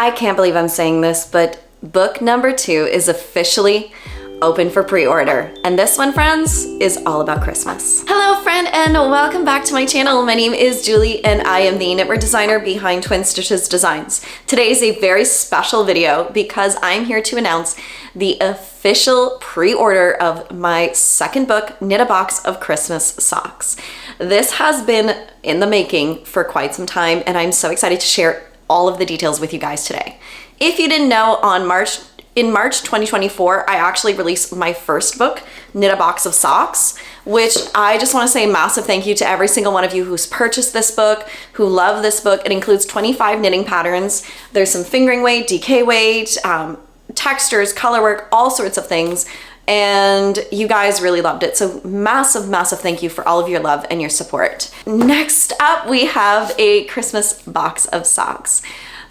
I can't believe I'm saying this, but book number 2 is officially open for pre-order. And this one, friends, is all about Christmas. Hello, friend, and welcome back to my channel. My name is Julie, and I am the knitwear designer behind Twin Stitches Designs. Today is a very special video because I'm here to announce the official pre-order of my second book, Knit a Box of Christmas Socks. This has been in the making for quite some time, and I'm so excited to share all of the details with you guys today. If you didn't know, in March 2024, I actually released my first book, Knit a Box of Socks, which I just want to say a massive thank you to every single one of you who's purchased this book, who love this book. It includes 25 knitting patterns. There's some fingering weight, DK weight, textures, color work, all sorts of things. And you guys really loved it. So massive, massive thank you for all of your love and your support. Next up, we have a Christmas box of socks.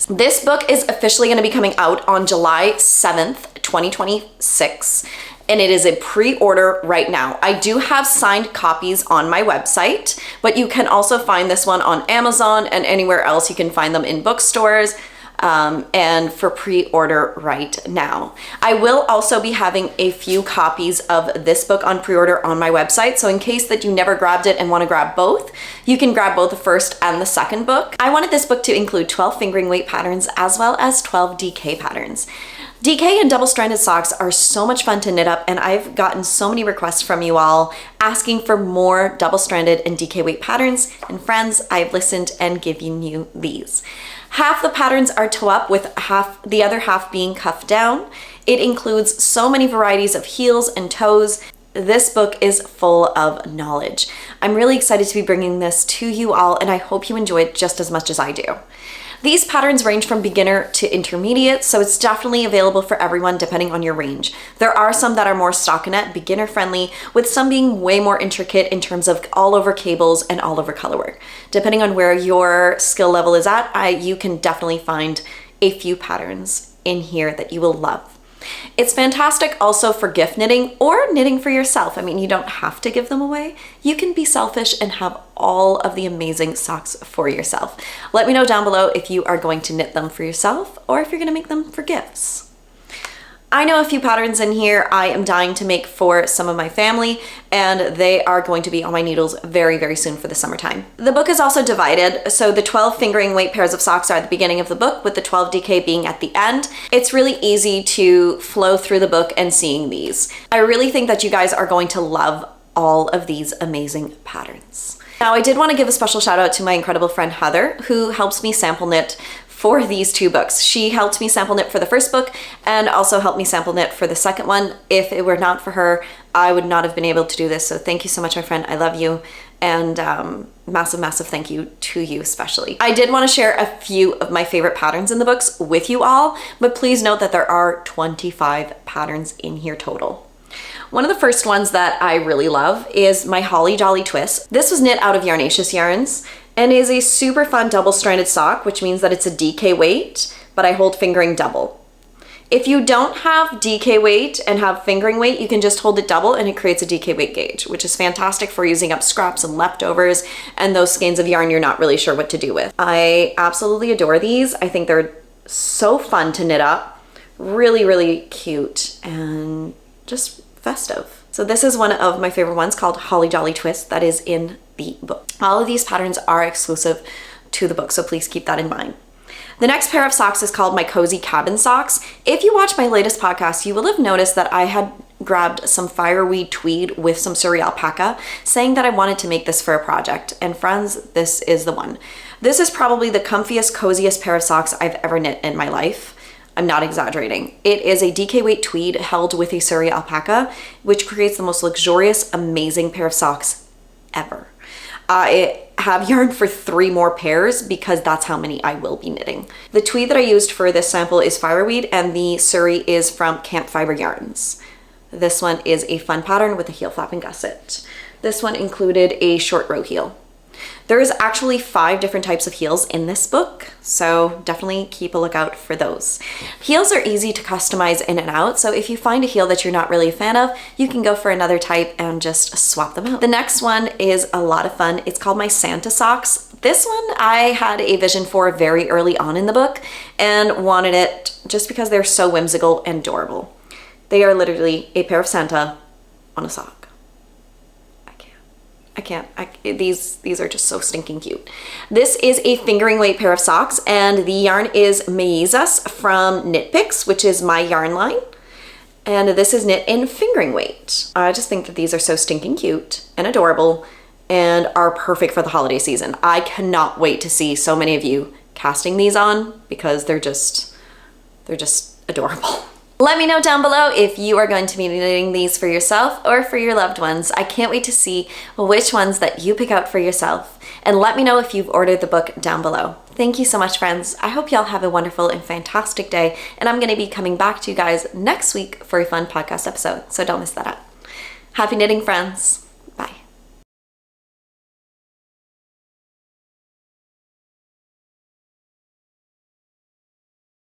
This book is officially going to be coming out on July 7th, 2026, and it is a pre-order right now. I do have signed copies on my website, but you can also find this one on Amazon and anywhere else. You can find them in bookstores and for pre-order right now. I will also be having a few copies of this book on pre-order on my website. So in case that you never grabbed it and want to grab both, you can grab both the first and the second book. I wanted this book to include 12 fingering weight patterns as well as 12 DK patterns. DK and double-stranded socks are so much fun to knit up, and I've gotten so many requests from you all asking for more double-stranded and DK weight patterns. And friends, I've listened and given you these. Half the patterns are toe up, with the other half being cuff down. It includes so many varieties of heels and toes. This book is full of knowledge. I'm really excited to be bringing this to you all, and I hope you enjoy it just as much as I do. These patterns range from beginner to intermediate, so it's definitely available for everyone depending on your range. There are some that are more stockinette, beginner friendly, with some being way more intricate in terms of all over cables and all over color work. Depending on where your skill level is at, you can definitely find a few patterns in here that you will love. It's fantastic also for gift knitting or knitting for yourself. I mean, you don't have to give them away. You can be selfish and have all of the amazing socks for yourself. Let me know down below if you are going to knit them for yourself or if you're going to make them for gifts. I know a few patterns in here I am dying to make for some of my family, and they are going to be on my needles very, very soon for the summertime. The book is also divided, so the 12 fingering weight pairs of socks are at the beginning of the book, with the 12 DK being at the end. It's really easy to flow through the book and seeing these. I really think that you guys are going to love all of these amazing patterns. Now, I did want to give a special shout out to my incredible friend Heather, who helps me sample knit for these two books. She helped me sample knit for the first book and also helped me sample knit for the second one. If it were not for her, I would not have been able to do this. So thank you so much, my friend. I love you. And massive, massive thank you to you especially. I did want to share a few of my favorite patterns in the books with you all, but please note that there are 25 patterns in here total. One of the first ones that I really love is my Holly Jolly Twist. This was knit out of Yarnaceous yarns and is a super fun double-stranded sock, which means that it's a DK weight, but I hold fingering double. If you don't have DK weight and have fingering weight, you can just hold it double and it creates a DK weight gauge, which is fantastic for using up scraps and leftovers and those skeins of yarn you're not really sure what to do with. I absolutely adore these. I think they're so fun to knit up, really, really cute and just festive. So this is one of my favorite ones called Holly Jolly Twist that is in the book. All of these patterns are exclusive to the book, so please keep that in mind. The next pair of socks is called my Cozy Cabin Socks. If you watch my latest podcast, you will have noticed that I had grabbed some fireweed tweed with some Surrey alpaca, saying that I wanted to make this for a project. And friends, this is the one. This is probably the comfiest, coziest pair of socks I've ever knit in my life. I'm not exaggerating. It is a DK weight tweed held with a Surrey alpaca, which creates the most luxurious, amazing pair of socks ever. I have yarn for 3 more pairs because that's how many I will be knitting. The tweed that I used for this sample is fireweed, and the Surrey is from Camp Fiber Yarns. This one is a fun pattern with a heel flap and gusset. This one included a short row heel. There's actually 5 different types of heels in this book, so definitely keep a lookout for those. Heels are easy to customize in and out, so if you find a heel that you're not really a fan of, you can go for another type and just swap them out. The next one is a lot of fun. It's called my Santa socks. This one I had a vision for very early on in the book and wanted it just because they're so whimsical and adorable. They are literally a pair of Santa on a sock. These are just so stinking cute. This is a fingering weight pair of socks, and the yarn is Meizas from Knit Picks, which is my yarn line. And this is knit in fingering weight. I just think that these are so stinking cute and adorable and are perfect for the holiday season. I cannot wait to see so many of you casting these on because they're just adorable. Let me know down below if you are going to be knitting these for yourself or for your loved ones. I can't wait to see which ones that you pick out for yourself. And let me know if you've ordered the book down below. Thank you so much, friends. I hope y'all have a wonderful and fantastic day. And I'm going to be coming back to you guys next week for a fun podcast episode, so don't miss that out. Happy knitting, friends.